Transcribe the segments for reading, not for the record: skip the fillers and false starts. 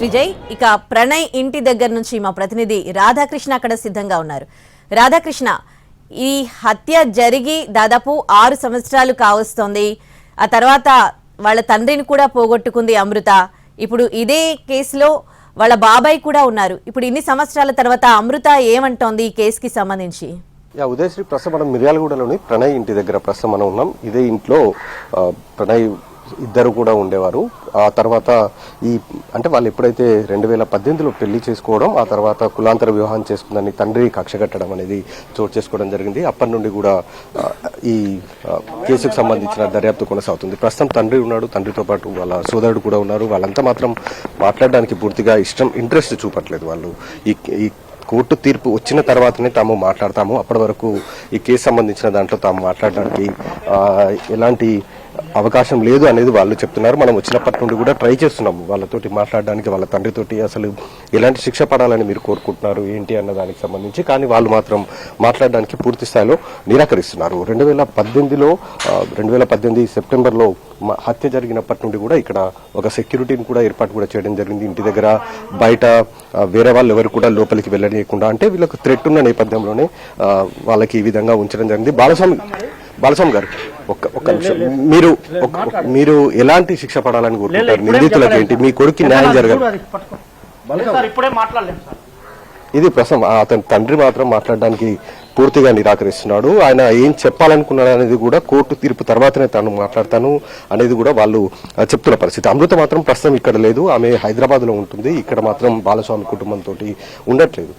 విజయ్ ఇక ప్రణయ్ ఇంటి దగ్గర నుంచి మా ప్రతినిధి రాధాకృష్ణ అక్కడ సిద్ధంగా ఉన్నారు. రాధాకృష్ణ, ఈ హత్య జరిగి దాదాపు 6 సంవత్సరాలు కావస్తోంది. ఆ తర్వాత వాళ్ళ తండ్రిని కూడా పోగొట్టుకుంది అమృత. ఇప్పుడు ఇదే కేసులో వాళ్ళ బాబాయ్ కూడా ఉన్నారు. ఇప్పుడు ఇన్ని సంవత్సరాల తర్వాత అమృత ఏమంటోంది ఈ కేసుకి సంబంధించి? ఉదయశ్రీ, ప్రస్తుతం మనం మిర్యాలగూడలోని ప్రణయ్ ఇంటి దగ్గర ప్రస్తుతం మనం ఉన్నాం. ఇదే ఇంట్లో ప్రణయ్ ఇద్దరు కూడా ఉండేవారు. ఆ తర్వాత అంటే వాళ్ళు ఎప్పుడైతే 2018లో పెళ్లి చేసుకోవడం, ఆ తర్వాత కులాంతర వివాహం చేసుకుందని తండ్రి కక్ష కట్టడం అనేది చోటు చేసుకోవడం జరిగింది. అప్పటి నుండి కూడా ఈ కేసుకు సంబంధించిన దర్యాప్తు కొనసాగుతుంది. ప్రస్తుతం తండ్రి ఉన్నాడు, తండ్రితో పాటు వాళ్ళ సోదరుడు కూడా ఉన్నారు. వాళ్ళంతా మాత్రం మాట్లాడడానికి పూర్తిగా ఇంట్రెస్ట్ చూపట్లేదు. వాళ్ళు ఈ కోర్టు తీర్పు వచ్చిన తర్వాతనే తాము మాట్లాడతాము, అప్పటి వరకు ఈ కేసు సంబంధించిన దాంట్లో తాము మాట్లాడడానికి ఎలాంటి అవకాశం లేదు అనేది వాళ్ళు చెప్తున్నారు. మనం వచ్చినప్పటి నుండి కూడా ట్రై చేస్తున్నాము వాళ్ళతోటి మాట్లాడడానికి, వాళ్ళ తండ్రితోటి అసలు ఎలాంటి శిక్ష పడాలని మీరు కోరుకుంటున్నారు ఏంటి అన్న దానికి సంబంధించి. కానీ వాళ్ళు మాత్రం మాట్లాడడానికి పూర్తి స్థాయిలో నిరాకరిస్తున్నారు. 2018 సెప్టెంబర్లో హత్య జరిగినప్పటి నుండి కూడా ఇక్కడ ఒక సెక్యూరిటీని కూడా ఏర్పాటు కూడా చేయడం జరిగింది. ఇంటి దగ్గర బయట వేరే వాళ్ళు ఎవరు కూడా లోపలికి వెళ్ళనీయకుండా, అంటే వీళ్ళకి థ్రెట్ ఉన్న నేపథ్యంలోనే వాళ్ళకి ఈ విధంగా ఉంచడం జరిగింది. బాలస్వామి గారు, ఒక్క నిమిషం, మీరు ఎలాంటి శిక్ష పడాలని కోరుకుంటారు? నిందితులకు ఏంటి? మీ కొడుకు న్యాయం జరగాలి. ఇది ప్రస్తుతం అతని తండ్రి మాత్రం మాట్లాడడానికి పూర్తిగా నిరాకరిస్తున్నాడు. ఆయన ఏం చెప్పాలనుకున్నాడు అనేది కూడా కోర్టు తీర్పు తర్వాతనే తాను మాట్లాడతాను అనేది కూడా వాళ్ళు చెప్తున్న పరిస్థితి. అమృత మాత్రం ప్రస్తుతం ఇక్కడ లేదు, ఆమె హైదరాబాద్ లో ఉంటుంది. ఇక్కడ మాత్రం బాలస్వామి కుటుంబంతో ఉండట్లేదు.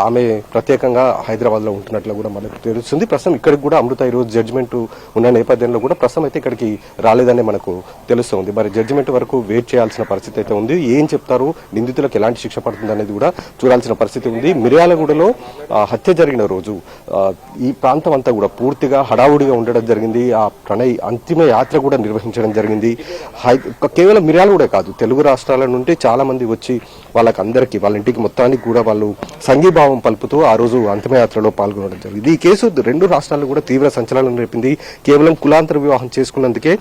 ఆమె ప్రత్యేకంగా హైదరాబాద్ లో ఉంటున్నట్లు కూడా మనకు తెలుస్తుంది. ప్రస్తుతం ఇక్కడికి కూడా అమృత ఈరోజు జడ్జిమెంట్ ఉన్న నేపథ్యంలో కూడా ప్రస్తుతం అయితే ఇక్కడికి రాలేదని మనకు తెలుస్తుంది. మరి జడ్జిమెంట్ వరకు వెయిట్ చేయాల్సిన పరిస్థితి అయితే ఉంది. ఏం చెప్తారు, నిందితులకు ఎలాంటి శిక్ష పడుతుంది అనేది కూడా చూడాల్సిన పరిస్థితి ఉంది. మిర్యాలగూడలో హత్య జరిగిన రోజు ఈ ప్రాంతం అంతా కూడా పూర్తిగా హడావుడిగా ఉండడం జరిగింది. ఆ ప్రణయ్ అంతిమ యాత్ర కూడా నిర్వహించడం జరిగింది. కేవలం మిర్యాలగూడే కాదు, తెలుగు రాష్ట్రాల నుండి చాలా మంది వచ్చి వాళ్ళకందరికీ, వాళ్ళ ఇంటికి మొత్తానికి కూడా వాళ్ళు సంఘీభావం పలుపుతూ ఆ రోజు అంతిమయాత్రలో పాల్గొనడం జరిగింది. ఈ కేసు 2 రాష్ట్రాల్లో కూడా తీవ్ర సంచలనం రేపింది. కేవలం కులాంతర వివాహం చేసుకున్నందుకే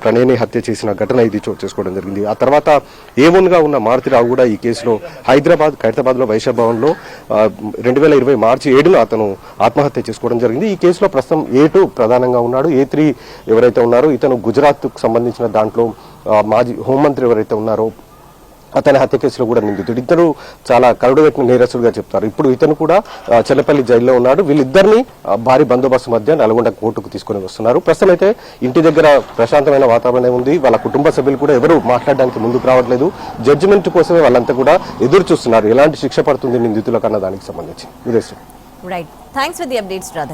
ప్రణయ్ని హత్య చేసిన ఘటన ఇది చోటు చేసుకోవడం జరిగింది. ఆ తర్వాత ఏవన్గా ఉన్న మారుతిరావు కూడా ఈ కేసులో ఖైరతాబాద్ లో వైశాఖ భవన్ లో 2020 మార్చి 7న అతను ఆత్మహత్య చేసుకోవడం జరిగింది. ఈ కేసులో ప్రస్తుతం A2 ప్రధానంగా ఉన్నాడు. A3 ఎవరైతే ఉన్నారో ఇతను గుజరాత్ కు సంబంధించిన దాంట్లో మాజీ హోంమంత్రి ఎవరైతే ఉన్నారో అతని హత్య కేసులో కూడా నిందితుడు. ఇద్దరు చాలా కరుడుగట్టిన నేరస్తులుగా చెప్తారు. ఇప్పుడు ఇతను కూడా చెల్లపల్లి జైల్లో ఉన్నాడు. వీళ్ళిద్దరిని భారీ బందోబస్తు మధ్య నల్గొండ కోర్టుకు తీసుకుని వస్తున్నారు. ప్రస్తుతం అయితే ఇంటి దగ్గర ప్రశాంతమైన వాతావరణం ఉంది. వాళ్ళ కుటుంబ సభ్యులు కూడా ఎవరు మాట్లాడడానికి ముందుకు రావట్లేదు. జడ్జిమెంట్ కోసమే వాళ్ళంతా కూడా ఎదురు చూస్తున్నారు, ఎలాంటి శిక్ష పడుతుంది నిందితులకు అన్న దానికి సంబంధించి. Right, thanks for the updates Radha.